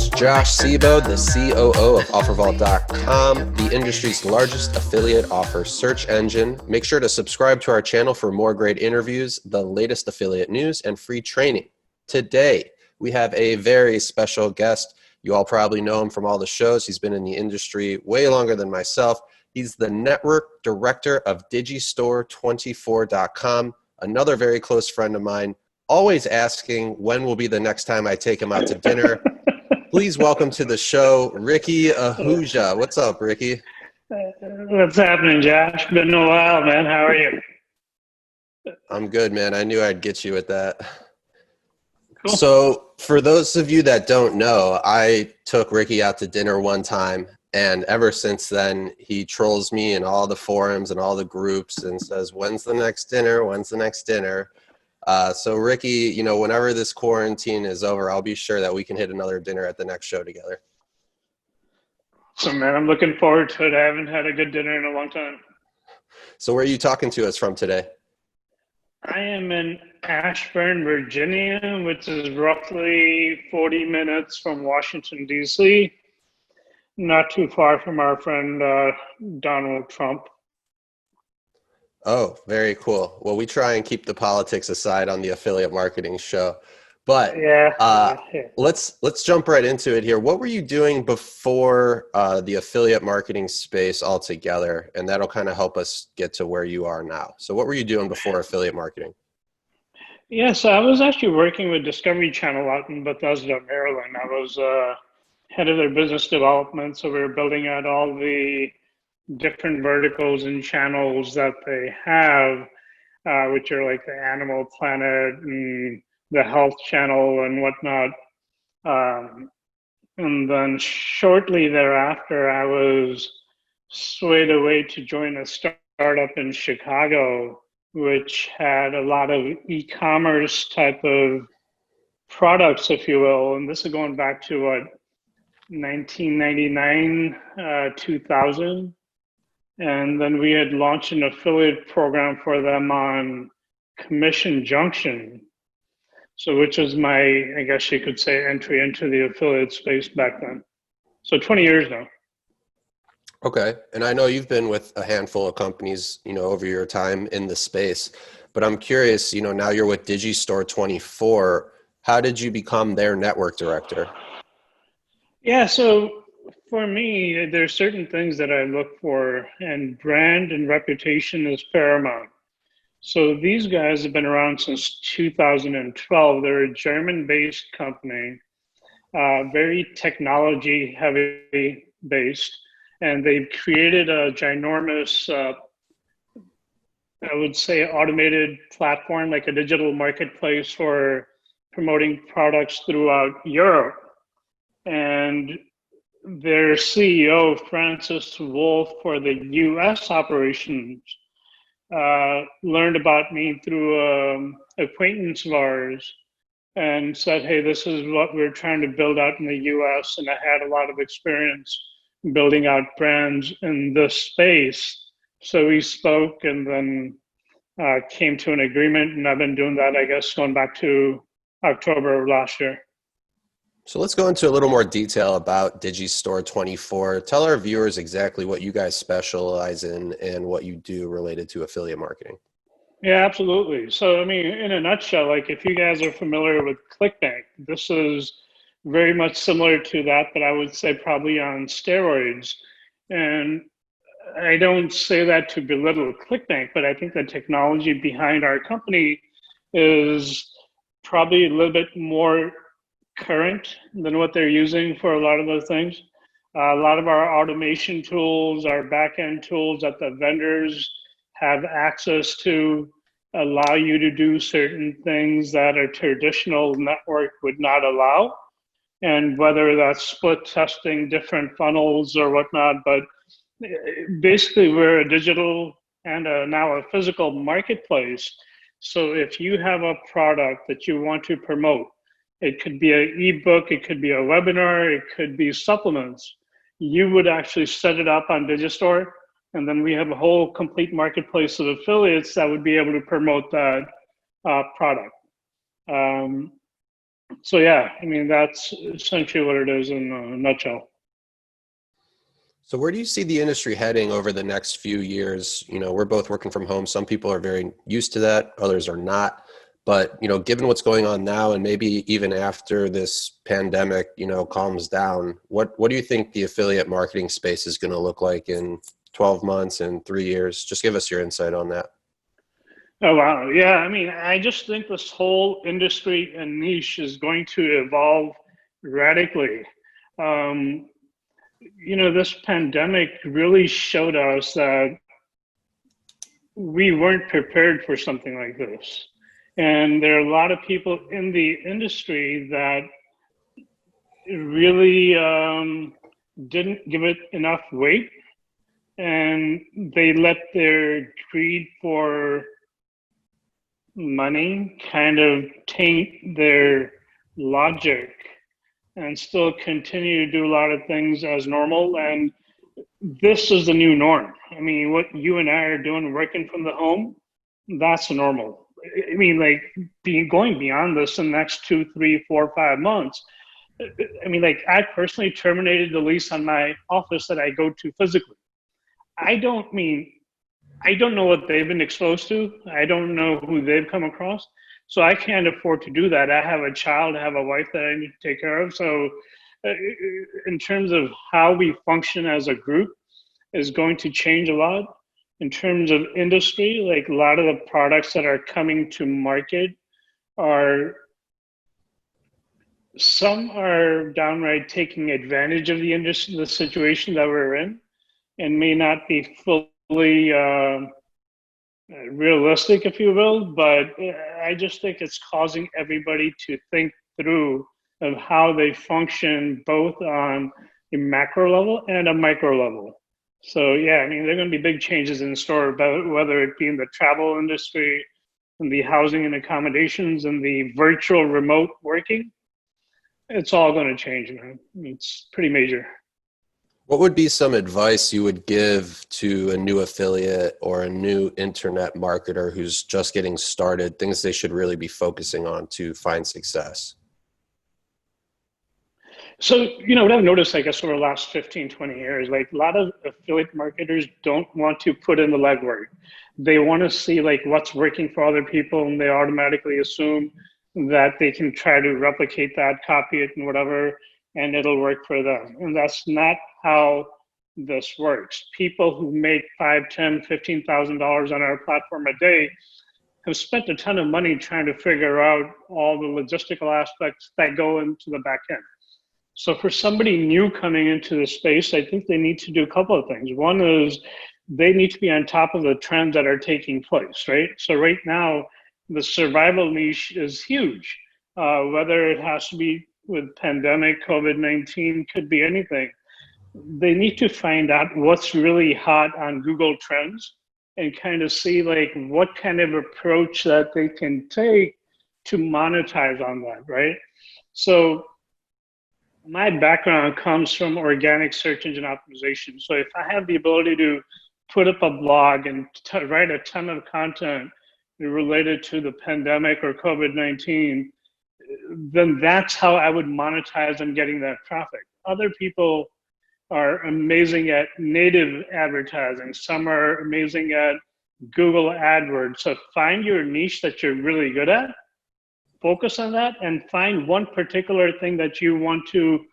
host, Josh Sebo, the COO of OfferVault.com, the industry's largest affiliate offer search engine. Make sure to subscribe to our channel for more great interviews, the latest affiliate news, and free training. Today, we have a very special guest. You all probably know him from all the shows. He's been in the industry way longer than myself. He's the network director of DIGISTORE24.com, another very close friend of mine, always asking when will be the next time I take him out to dinner. Please welcome to the show, Ricky Ahuja. What's up, Ricky? What's happening, Josh? Been a while, man. How are you? I'm good, man. I knew I'd get you with that. Cool. So for those of you that don't know, I took Ricky out to dinner one time, and ever since then, he trolls me in all the forums and all the groups and says, when's the next dinner? When's the next dinner? So Ricky, whenever this quarantine is over, I'll be sure that we can hit another dinner at the next show together. So, man, I'm looking forward to it. I haven't had a good dinner in a long time. So where are you talking to us from today? I am in Ashburn, Virginia, which is roughly 40 minutes from Washington, D.C., not too far from our friend Donald Trump. Oh, very cool. Well, we try and keep the politics aside on the affiliate marketing show, but Yeah. let's jump right into it here. What were you doing before the affiliate marketing space altogether? And that'll kind of help us get to where you are now. So what were you doing before affiliate marketing? Yeah, so I was actually working with Discovery Channel out in Bethesda, Maryland. I was head of their business development, so we were building out all the different verticals and channels that they have, which are like the Animal Planet and the Health Channel and whatnot. And then shortly thereafter, I was swayed away to join a startup in Chicago, which had a lot of e-commerce type of products, if you will. And this is going back to what, 1999, 2000. And then we had launched an affiliate program for them on Commission Junction. So which was my, I guess you could say, entry into the affiliate space back then. So 20 years now. Okay. And I know you've been with a handful of companies, over your time in the space, but I'm curious, now you're with DIGISTORE24. How did you become their network director? Yeah, so for me, there's certain things that I look for, and brand and reputation is paramount. So these guys have been around since 2012. They're a German-based company, very technology-heavy based, and they've created a ginormous, I would say, automated platform, like a digital marketplace for promoting products throughout Europe. And their CEO, Francis Wolf, for the US operations, learned about me through an acquaintance of ours and said, hey, this is what we're trying to build out in the US. And I had a lot of experience building out brands in this space. So we spoke and then came to an agreement. And I've been doing that, I guess, going back to October of last year. So let's go into a little more detail about DIGISTORE24. Tell our viewers exactly what you guys specialize in and what you do related to affiliate marketing. Yeah, absolutely. So, I mean, in a nutshell, like if you guys are familiar with ClickBank, this is very much similar to that, but I would say probably on steroids. And I don't say that to belittle ClickBank, but I think the technology behind our company is probably a little bit more current than what they're using for a lot of those things. A lot of our automation tools, our back-end tools that the vendors have access to allow you to do certain things that a traditional network would not allow. And whether that's split testing different funnels or whatnot, but basically we're a digital and now a physical marketplace. So if you have a product that you want to promote, it could be an ebook, it could be a webinar, it could be supplements. You would actually set it up on Digistore, and then we have a whole complete marketplace of affiliates that would be able to promote that product. So yeah, I mean, that's essentially what it is in a nutshell. So where do you see the industry heading over the next few years? We're both working from home. Some people are very used to that, others are not. But, given what's going on now and maybe even after this pandemic, calms down, what do you think the affiliate marketing space is going to look like in 12 months and 3 years? Just give us your insight on that. Oh, wow. Yeah. I mean, I just think this whole industry and niche is going to evolve radically. Um, this pandemic really showed us that we weren't prepared for something like this. And there are a lot of people in the industry that really didn't give it enough weight, and they let their greed for money kind of taint their logic and still continue to do a lot of things as normal. And this is the new norm. I mean, what you and I are doing working from the home, that's normal. I mean, like going beyond this in the next 2, 3, 4, 5 months. I mean, like I personally terminated the lease on my office that I go to physically. I don't mean I don't know what they've been exposed to. I don't know who they've come across. So I can't afford to do that. I have a child, I have a wife that I need to take care of. So in terms of how we function as a group is going to change a lot. In terms of industry, like a lot of the products that are coming to market are, some are downright taking advantage of the industry, the situation that we're in, and may not be fully realistic, if you will, but I just think it's causing everybody to think through of how they function both on a macro level and a micro level. So yeah, I mean, there are going to be big changes in store, about whether it be in the travel industry, in the housing and accommodations, and the virtual remote working. It's all going to change, man. It's pretty major. What would be some advice you would give to a new affiliate or a new internet marketer who's just getting started, things they should really be focusing on to find success? So, what I've noticed, I guess, over the last 15, 20 years, like a lot of affiliate marketers don't want to put in the legwork. They want to see like what's working for other people, and they automatically assume that they can try to replicate that, copy it and whatever, and it'll work for them. And that's not how this works. People who make $5, $10, $15,000 on our platform a day have spent a ton of money trying to figure out all the logistical aspects that go into the back end. So for somebody new coming into the space, I think they need to do a couple of things. One is they need to be on top of the trends that are taking place, right? So right now, the survival niche is huge. Whether it has to be with pandemic, COVID-19, could be anything. They need to find out what's really hot on Google Trends and kind of see like what kind of approach that they can take to monetize on that, right? So my background comes from organic search engine optimization. So if I have the ability to put up a blog and write a ton of content related to the pandemic or COVID-19, then that's how I would monetize on getting that traffic. Other people are amazing at native advertising. Some are amazing at Google AdWords. So find your niche that you're really good at, focus on that, and find one particular thing that you want to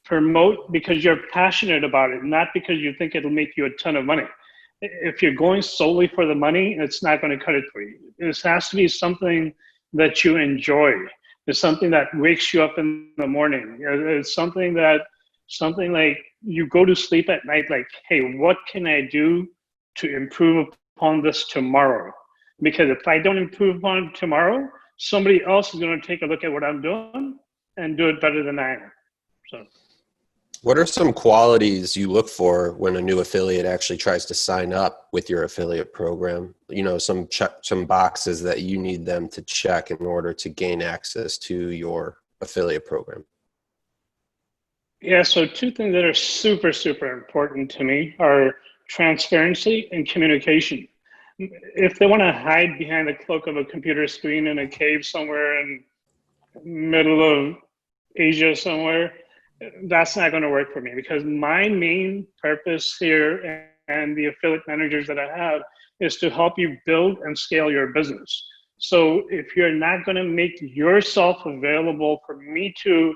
promote because you're passionate about it, not because you think it'll make you a ton of money. If you're going solely for the money, it's not going to cut it for you. This has to be something that you enjoy. It's something that wakes you up in the morning. It's something like you go to sleep at night like, hey, what can I do to improve upon this tomorrow? Because if I don't improve upon it tomorrow, somebody else is going to take a look at what I'm doing and do it better than I am. So, what are some qualities you look for when a new affiliate actually tries to sign up with your affiliate program? Some boxes that you need them to check in order to gain access to your affiliate program. Yeah, so two things that are super, super important to me are transparency and communication. If they want to hide behind the cloak of a computer screen in a cave somewhere and middle of Asia somewhere, that's not going to work for me, because my main purpose here and the affiliate managers that I have is to help you build and scale your business. So if you're not going to make yourself available for me to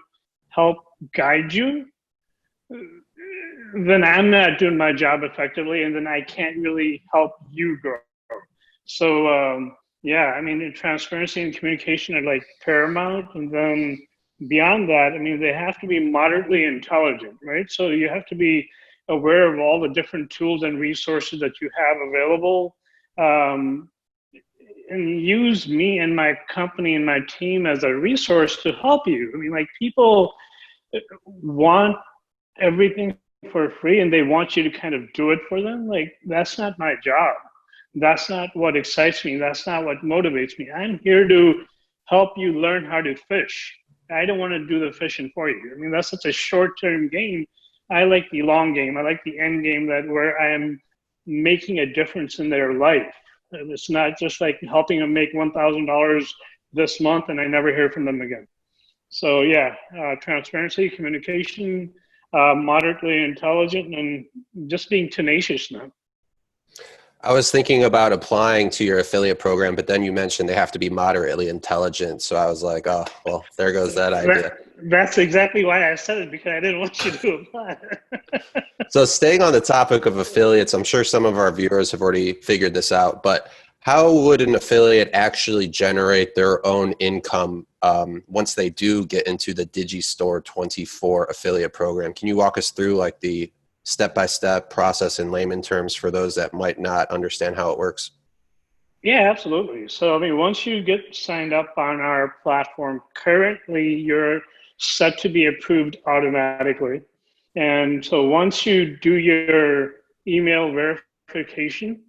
help guide you, then I'm not doing my job effectively, and then I can't really help you grow. So yeah, I mean, transparency and communication are like paramount, and then beyond that, I mean, they have to be moderately intelligent, right? So you have to be aware of all the different tools and resources that you have available, um, and use me and my company and my team as a resource to help you. I mean, like, people want everything for free and they want you to kind of do it for them. Like, that's not my job. That's not what excites me. That's not what motivates me. I'm here to help you learn how to fish. I don't want to do the fishing for you. I mean, that's such a short-term game. I like the long game. I like the end game, that where I am making a difference in their life. And it's not just like helping them make $1,000 this month and I never hear from them again. So yeah, transparency, communication, moderately intelligent, and just being tenacious now. I was thinking about applying to your affiliate program, but then you mentioned they have to be moderately intelligent. So I was like, oh, well, there goes that idea. That's exactly why I said it, because I didn't want you to apply. So staying on the topic of affiliates, I'm sure some of our viewers have already figured this out, but how would an affiliate actually generate their own income once they do get into the DIGISTORE24 affiliate program? Can you walk us through like the step-by-step process in layman terms for those that might not understand how it works? Yeah, absolutely. So, I mean, once you get signed up on our platform, currently you're set to be approved automatically. And so once you do your email verification,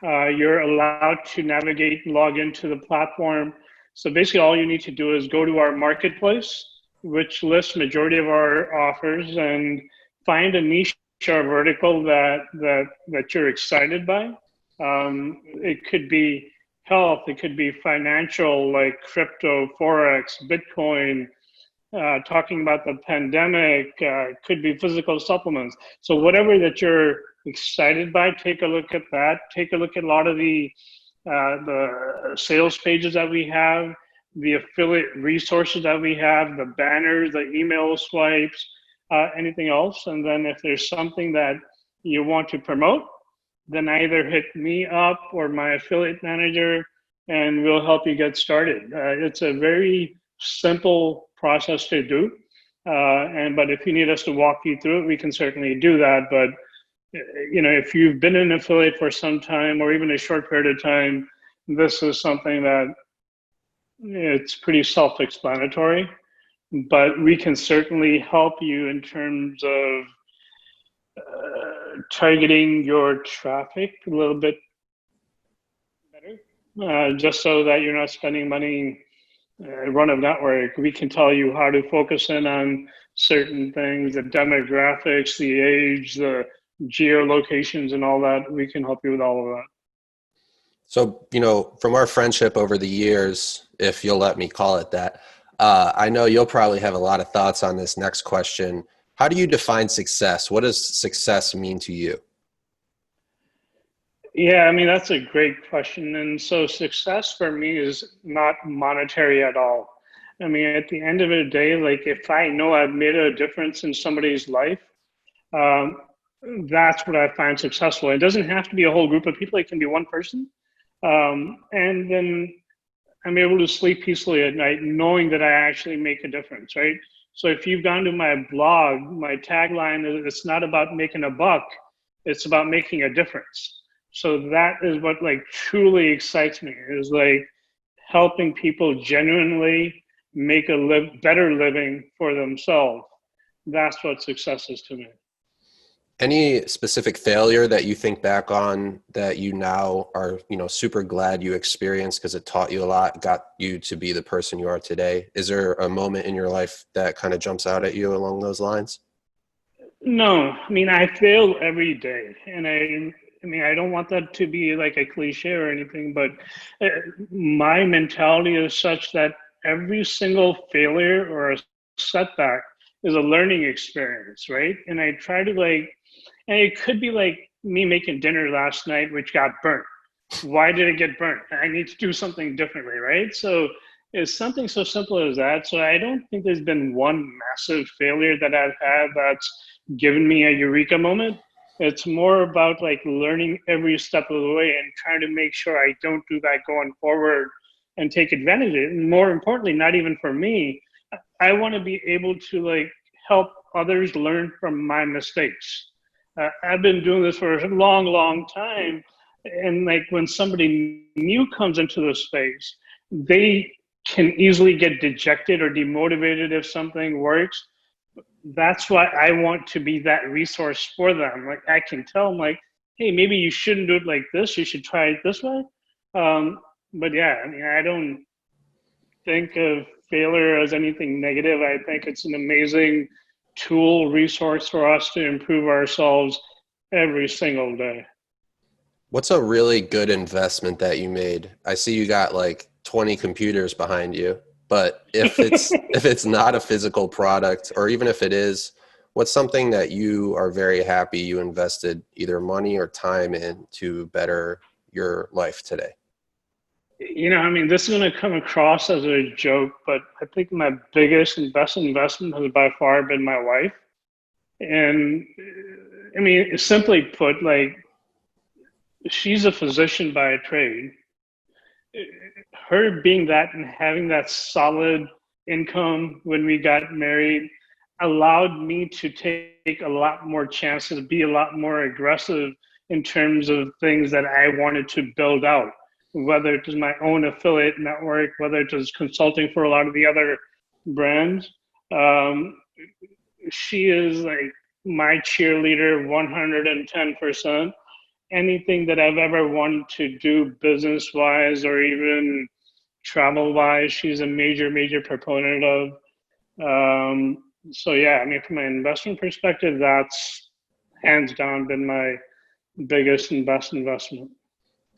you're allowed to navigate and log into the platform. So basically all you need to do is go to our marketplace, which lists majority of our offers, and find a niche or vertical that you're excited by. It could be health, it could be financial, like crypto, Forex, Bitcoin, talking about the pandemic, could be physical supplements. So whatever that you're excited by, take a look at that. Take a look at a lot of the sales pages that we have, the affiliate resources that we have, the banners, the email swipes, anything else. And then if there's something that you want to promote, then either hit me up or my affiliate manager, and we'll help you get started. It's a very simple process to do. But if you need us to walk you through it, we can certainly do that. But if you've been an affiliate for some time or even a short period of time, this is something that it's pretty self-explanatory. But we can certainly help you in terms of targeting your traffic a little bit better, just so that you're not spending money run of network. We can tell you how to focus in on certain things, the demographics, the age, the geolocations, and all that. We can help you with all of that. So, from our friendship over the years, if you'll let me call it that, I know you'll probably have a lot of thoughts on this next question. How do you define success? What does success mean to you? Yeah, I mean, that's a great question. And so success for me is not monetary at all. I mean, at the end of the day, like, if I know I've made a difference in somebody's life, that's what I find successful. It doesn't have to be a whole group of people. It can be one person. And then I'm able to sleep peacefully at night knowing that I actually make a difference, right? So if you've gone to my blog, my tagline is, it's not about making a buck, it's about making a difference. So that is what like truly excites me, is like helping people genuinely make a better living for themselves. That's what success is to me. Any specific failure that you think back on that you now are, super glad you experienced because it taught you a lot, got you to be the person you are today? Is there a moment in your life that kind of jumps out at you along those lines? No, I mean, I fail every day, and I mean, I don't want that to be like a cliche or anything, but my mentality is such that every single failure or a setback is a learning experience, right? And I try to like, and it could be like me making dinner last night, which got burnt. Why did it get burnt? I need to do something differently, right? So it's something so simple as that. So I don't think there's been one massive failure that I've had that's given me a eureka moment. It's more about like learning every step of the way and trying to make sure I don't do that going forward and take advantage of it. And more importantly, not even for me, I want to be able to like help others learn from my mistakes. I've been doing this for a long, long time. And like when somebody new comes into the space, they can easily get dejected or demotivated if something works. That's why I want to be that resource for them. Like I can tell them like, hey, maybe you shouldn't do it like this. You should try it this way. But yeah, I mean, I don't think of failure as anything negative. I think it's an amazing tool, resource for us to improve ourselves every single day. What's a really good investment that you made? I see you got like 20 computers behind you, but if it's not a physical product, or even if it is, what's something that you are very happy you invested either money or time in to better your life today? You know, I mean, this is going to come across as a joke, but I think my biggest and best investment has by far been my wife. And I mean, simply put, like, she's a physician by trade. Her being that and having that solid income when we got married allowed me to take a lot more chances, be a lot more aggressive in terms of things that I wanted to build out, whether it was my own affiliate network, whether it was consulting for a lot of the other brands. She is like my cheerleader 110%. Anything that I've ever wanted to do business wise or even travel wise, she's a major, major proponent of. So yeah, I mean, from an investment perspective, that's hands down been my biggest and best investment.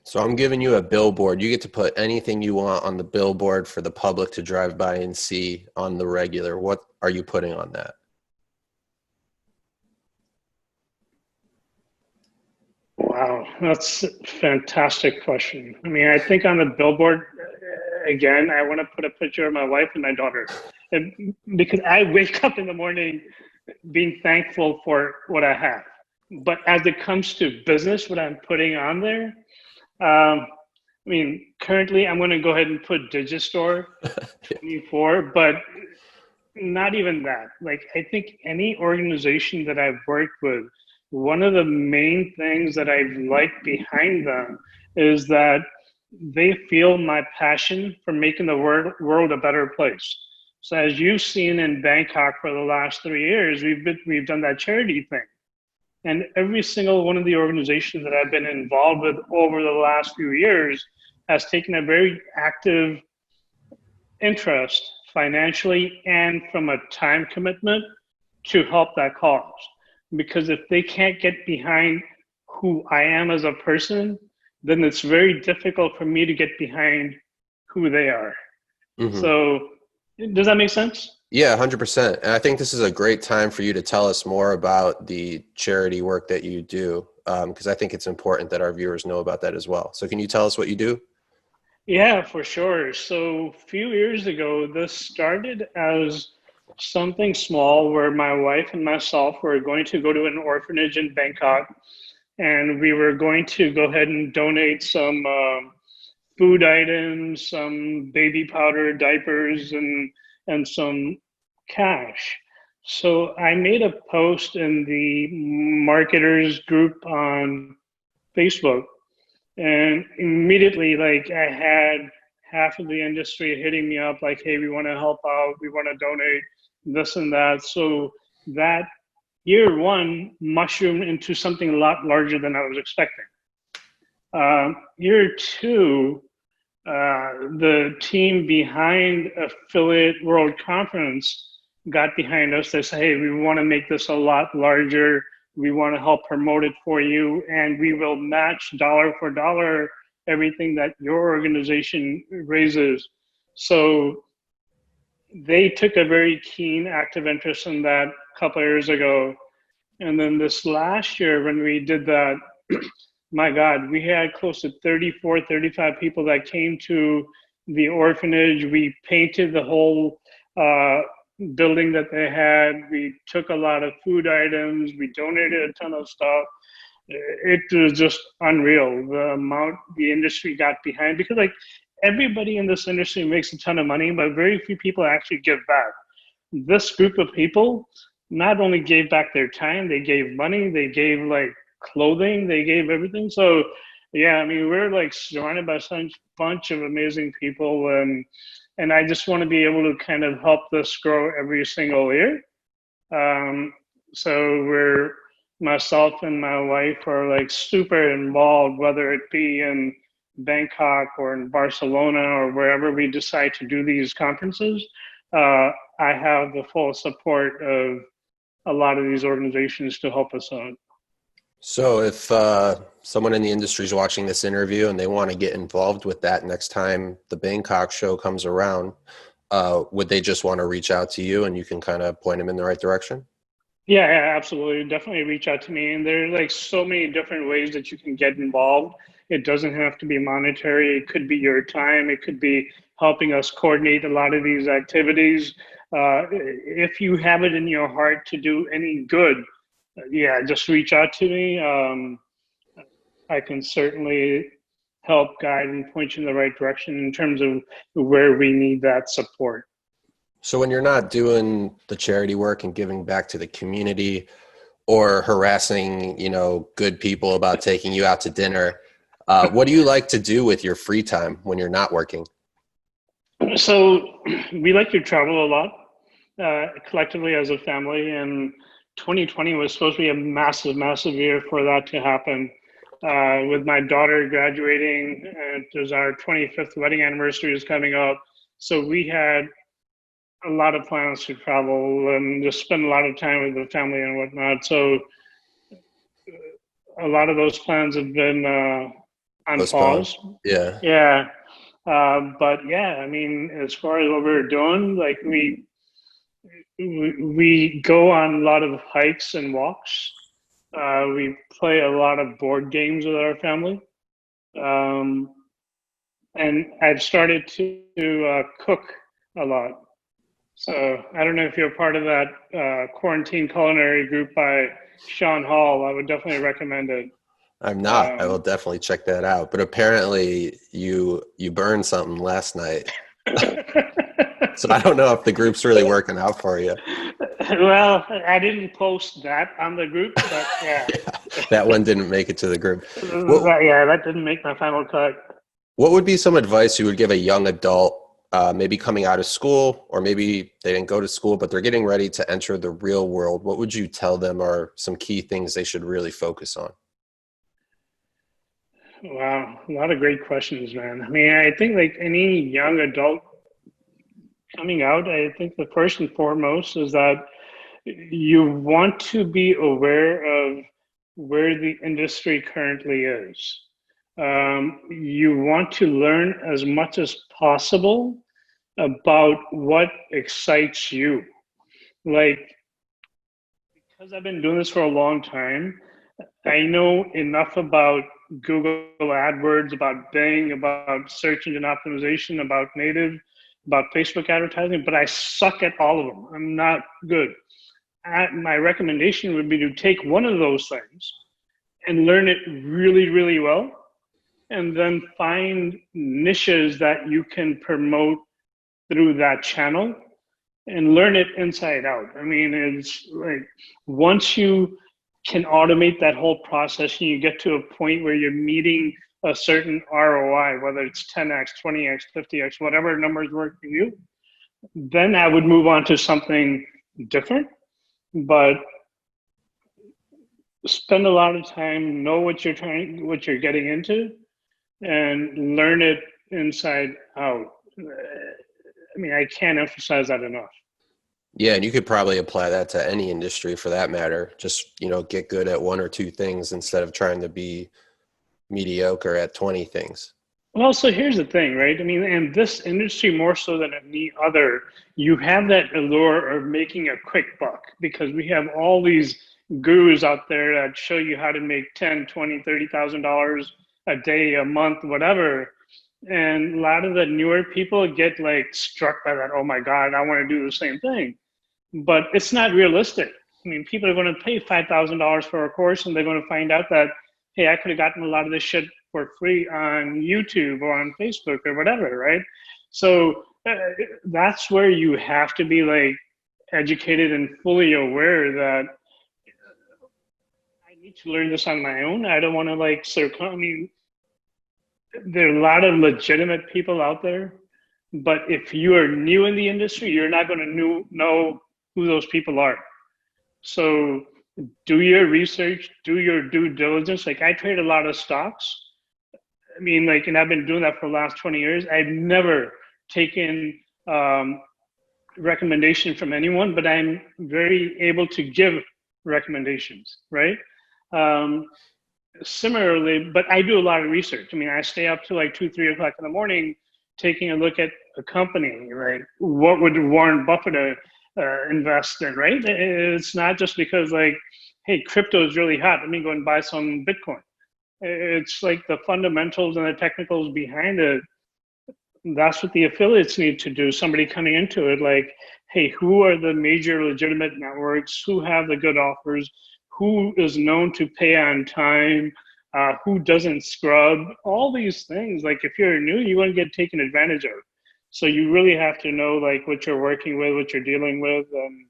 So I'm giving you a billboard. You get to put anything you want on the billboard for the public to drive by and see on the regular. What are you putting on that? Wow, that's a fantastic question. I mean, I think on the billboard, again, I want to put a picture of my wife and my daughter. And because I wake up in the morning being thankful for what I have. But as it comes to business, what I'm putting on there, I mean, currently I'm going to go ahead and put Digistore24, but not even that. Like, I think any organization that I've worked with, one of the main things that I've liked behind them is that they feel my passion for making the world a better place. So as you've seen in Bangkok for the last 3 years, we've done that charity thing. And every single one of the organizations that I've been involved with over the last few years has taken a very active interest financially and from a time commitment to help that cause. Because if they can't get behind who I am as a person, then it's very difficult for me to get behind who they are. Mm-hmm. So does that make sense? Yeah, 100%. And I think this is a great time for you to tell us more about the charity work that you do, because I think it's important that our viewers know about that as well. So can you tell us what you do? Yeah, for sure. So a few years ago, this started as something small where my wife and myself were going to go to an orphanage in Bangkok, and we were going to go ahead and donate some food items, some baby powder, diapers, and some cash. So I made a post in the marketers group on Facebook, and immediately, like, I had half of the industry hitting me up like, hey, we want to help out, we want to donate this and that. So that year one mushroomed into something a lot larger than I was expecting. Year two, the team behind Affiliate World Conference got behind us. They said, hey, we want to make this a lot larger. We want to help promote it for you, and we will match dollar for dollar everything that your organization raises. So they took a very keen active interest in that a couple of years ago. And then this last year when we did that, my God, we had close to 34, 35 people that came to the orphanage. We painted the whole building that they had. We took a lot of food items. We donated a ton of stuff. It was just unreal, the amount the industry got behind, because like everybody in this industry makes a ton of money, but very few people actually give back. This group of people not only gave back their time, they gave money, they gave like clothing, they gave everything. So yeah, I mean, we're like surrounded by such a bunch of amazing people, and I just want to be able to kind of help this grow every single year. So myself and my wife are like super involved, whether it be in Bangkok or in Barcelona or wherever we decide to do these conferences. I have the full support of a lot of these organizations to help us out. So if someone in the industry is watching this interview and they want to get involved with that next time the Bangkok show comes around, would they just want to reach out to you and you can kind of point them in the right direction? Yeah, absolutely. Definitely reach out to me. And there are like so many different ways that you can get involved. It doesn't have to be monetary. It could be your time. It could be helping us coordinate a lot of these activities. If you have it in your heart to do any good, yeah, just reach out to me. I can certainly help guide and point you in the right direction in terms of where we need that support. So when you're not doing the charity work and giving back to the community or harassing, good people about taking you out to dinner, what do you like to do with your free time when you're not working? So we like to travel a lot collectively as a family, and 2020 was supposed to be a massive, massive year for that to happen. With my daughter graduating, there's our 25th wedding anniversary is coming up. So we had a lot of plans to travel and just spend a lot of time with the family and whatnot. So a lot of those plans have been on pause. Yeah. Yeah. But yeah, I mean, as far as what we're doing, like we go on a lot of hikes and walks. We play a lot of board games with our family. And I've started to cook a lot. So I don't know if you're part of that quarantine culinary group by Sean Hall. I would definitely recommend it. I'm not. I will definitely check that out. But apparently you burned something last night. So I don't know if the group's really working out for you. Well, I didn't post that on the group, but yeah. That one didn't make it to the group. That didn't make my final cut. What would be some advice you would give a young adult, maybe coming out of school, or maybe they didn't go to school, but they're getting ready to enter the real world? What would you tell them are some key things they should really focus on? Wow, a lot of great questions, man. I mean, I think like any young adult coming out, I think the first and foremost is that you want to be aware of where the industry currently is. You want to learn as much as possible about what excites you. Like, because I've been doing this for a long time, I know enough about Google AdWords, about Bing, about search engine optimization, about native, about Facebook advertising, but I suck at all of them. I'm not good. My recommendation would be to take one of those things and learn it really, really well, and then find niches that you can promote through that channel and learn it inside out. I mean, it's like once you can automate that whole process and you get to a point where you're meeting a certain ROI, whether it's 10x, 20x, 50x, whatever numbers work for you, then I would move on to something different. But spend a lot of time, know what you're getting into, and learn it inside out. I mean, I can't emphasize that enough. Yeah, and you could probably apply that to any industry for that matter. Just, get good at one or two things instead of trying to be mediocre at 20 things. Well, so here's the thing, right? I mean, in this industry, more so than any other, you have that allure of making a quick buck because we have all these gurus out there that show you how to make 10, 20, $30,000 a day, a month, whatever. And a lot of the newer people get like struck by that. Oh my God, I want to do the same thing. But it's not realistic. I mean, people are going to pay $5,000 for a course and they're going to find out that, hey, I could have gotten a lot of this shit for free on YouTube or on Facebook or whatever, right? So that's where you have to be like educated and fully aware that I need to learn this on my own. I don't want to like circle. I mean, there are a lot of legitimate people out there, but if you are new in the industry, you're not going to know who those people are. So do your research, do your due diligence. Like I trade a lot of stocks. I mean, like, and I've been doing that for the last 20 years. I've never taken recommendation from anyone, but I'm very able to give recommendations, right? Similarly, but I do a lot of research. I mean, I stay up to like 2, 3 o'clock in the morning, taking a look at a company, right? What would Warren Buffett invest in, right? It's not just because like, hey, crypto is really hot. Let me go and buy some Bitcoin. It's like the fundamentals and the technicals behind it. That's what the affiliates need to do. Somebody coming into it like, hey, who are the major legitimate networks? Who have the good offers? Who is known to pay on time? Who doesn't scrub? All these things. Like if you're new, you want to get taken advantage of. So you really have to know like what you're working with, what you're dealing with. And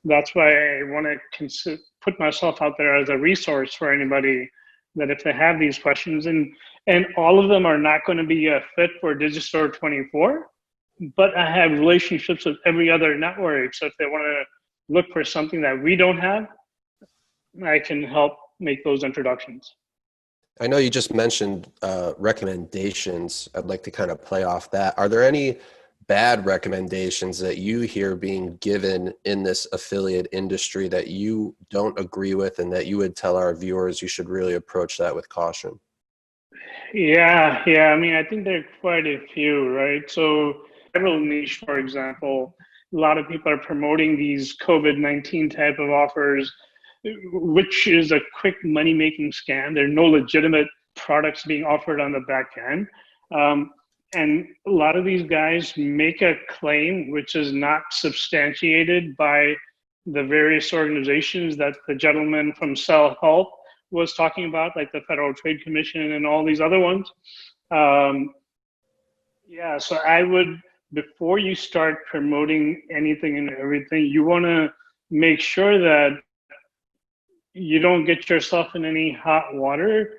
that's why I want to put myself out there as a resource for anybody that if they have these questions, and all of them are not going to be a fit for Digistore24, but I have relationships with every other network. So if they want to look for something that we don't have, I can help make those introductions. I know you just mentioned recommendations. I'd like to kind of play off that. Are there any bad recommendations that you hear being given in this affiliate industry that you don't agree with and that you would tell our viewers you should really approach that with caution? Yeah. I mean, I think there are quite a few, right? So federal niche, for example, a lot of people are promoting these COVID-19 type of offers, which is a quick money-making scam. There are no legitimate products being offered on the back end. And a lot of these guys make a claim which is not substantiated by the various organizations that the gentleman from Cell Health was talking about, like the Federal Trade Commission and all these other ones. Yeah, so I would, before you start promoting anything and everything, you want to make sure that you don't get yourself in any hot water.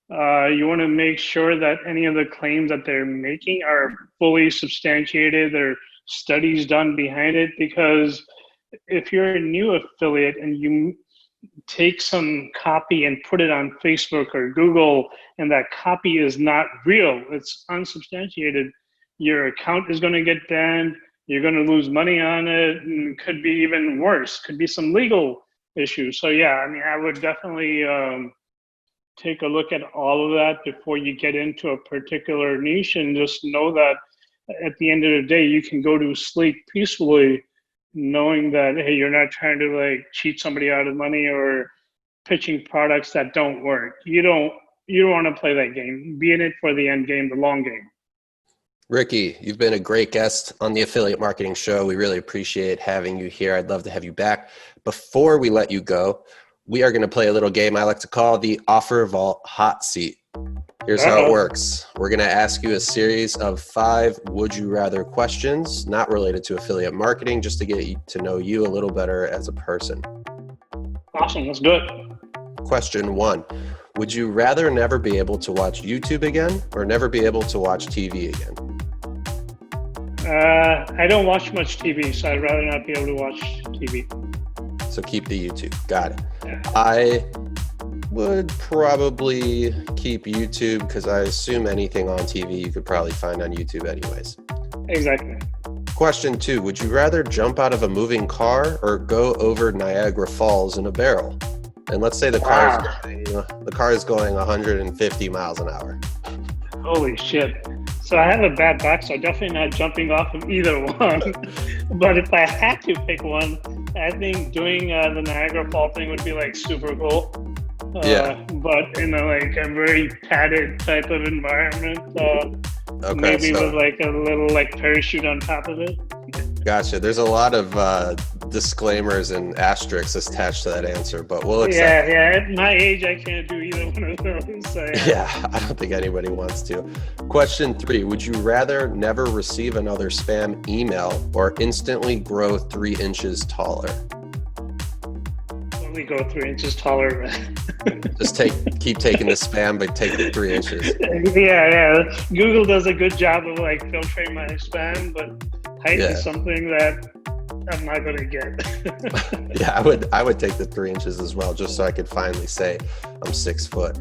You want to make sure that any of the claims that they're making are fully substantiated. There are studies done behind it, because if you're a new affiliate and you take some copy and put it on Facebook or Google and that copy is not real, it's unsubstantiated, your account is going to get banned. You're going to lose money on it, and could be even worse. Could be some legal issues. So yeah, I mean, I would definitely take a look at all of that before you get into a particular niche, and just know that at the end of the day, you can go to sleep peacefully knowing that, hey, you're not trying to like cheat somebody out of money or pitching products that don't work. You don't want to play that game. Be in it for the end game, the long game. Ricky, you've been a great guest on the Affiliate Marketing Show. We really appreciate having you here. I'd love to have you back. Before we let you go, we are going to play a little game I like to call the OfferVault Hot Seat. Here's how it works. We're going to ask you a series of 5 would you rather questions, not related to affiliate marketing, just to get to know you a little better as a person. Awesome. Let's do it. Question 1. Would you rather never be able to watch YouTube again or never be able to watch TV again? I don't watch much TV, so I'd rather not be able to watch TV. So keep the YouTube. Got it. Yeah. I would probably keep YouTube because I assume anything on TV you could probably find on YouTube anyways. Exactly. Question 2. Would you rather jump out of a moving car or go over Niagara Falls in a barrel? And let's say the car is going 150 miles an hour. Holy shit. So I have a bad back, so I'm definitely not jumping off of either one. But if I had to pick one, I think doing the Niagara Fall thing would be like super cool. But in like a very padded type of environment, Okay, maybe so with like a little like parachute on top of it. gotcha. There's a lot of disclaimers and asterisks attached to that answer, but we'll accept. Yeah. At my age, I can't do either one of those. So, Yeah, I don't think anybody wants to. Question 3, would you rather never receive another spam email or instantly grow 3 inches taller? Only go 3 inches taller. Just keep taking the spam, but take the 3 inches. Yeah. Google does a good job of like filtering my spam, but height is something that I'm not going to get. Yeah, I would take the 3 inches as well, just so I could finally say I'm 6 foot.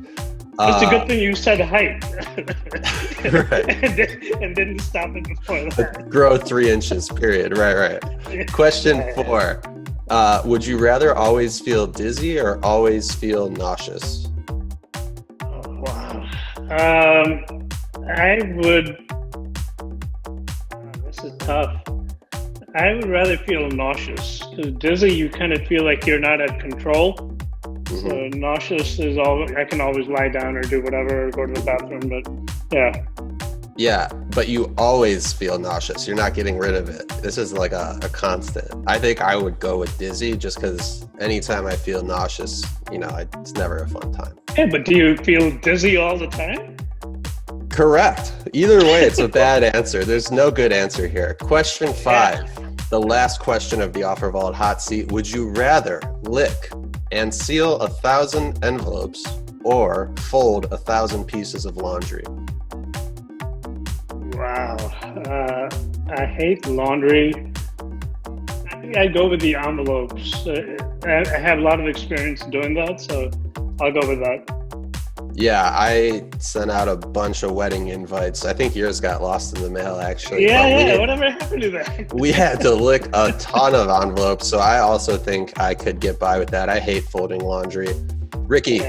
It's a good thing you said height. Right. and didn't stop it before that. Grow 3 inches, period. Right. Question 4. Would you rather always feel dizzy or always feel nauseous? Oh, wow. I would. This is tough. I would rather feel nauseous, because dizzy, you kind of feel like you're not at control. Mm-hmm. So nauseous is I can always lie down or do whatever, or go to the bathroom, but yeah. Yeah, but you always feel nauseous. You're not getting rid of it. This is like a constant. I think I would go with dizzy, just because anytime I feel nauseous, it's never a fun time. Yeah, but do you feel dizzy all the time? Correct. Either way, it's a bad answer. There's no good answer here. Question 5, the last question of the OfferVault hot seat. Would you rather lick and seal 1,000 envelopes or fold 1,000 pieces of laundry? Wow. I hate laundry. I think I'd go with the envelopes. I have a lot of experience doing that, so I'll go with that. Yeah, I sent out a bunch of wedding invites. I think yours got lost in the mail, actually. Yeah. Whatever happened to that? We had to lick a ton of envelopes, so I also think I could get by with that. I hate folding laundry. Ricky,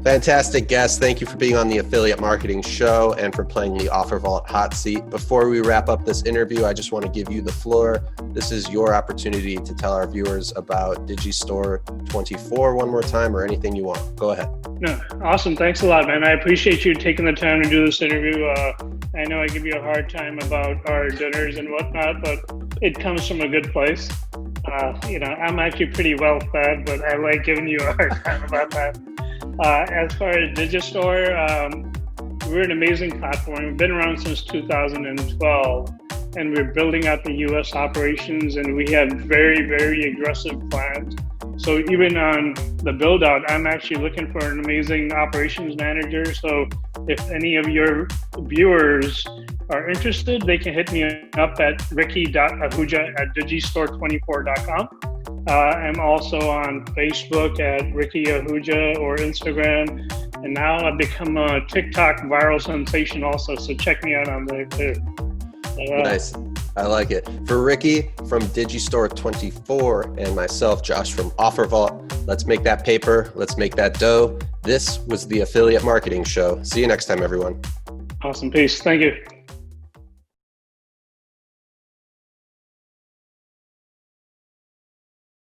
fantastic guest. Thank you for being on the Affiliate Marketing Show and for playing the OfferVault hot seat. Before we wrap up this interview, I just want to give you the floor. This is your opportunity to tell our viewers about DIGISTORE24 one more time, or anything you want. Go ahead. No, awesome. Thanks a lot, man. I appreciate you taking the time to do this interview. I know I give you a hard time about our dinners and whatnot, but it comes from a good place. I'm actually pretty well fed, but I like giving you a hard time about that. As far as Digistore, we're an amazing platform. We've been around since 2012, and we're building out the US operations, and we have very, very aggressive plans. So even on the build out, I'm actually looking for an amazing operations manager. So if any of your viewers are interested, they can hit me up at ricky.ahuja@digistore24.com. I'm also on Facebook at Ricky Ahuja or Instagram. And now I've become a TikTok viral sensation also. So check me out on there too. Nice. I like it. For Ricky from DIGISTORE24 and myself, Josh from OfferVault, let's make that paper. Let's make that dough. This was the Affiliate Marketing Show. See you next time, everyone. Awesome. Peace. Thank you.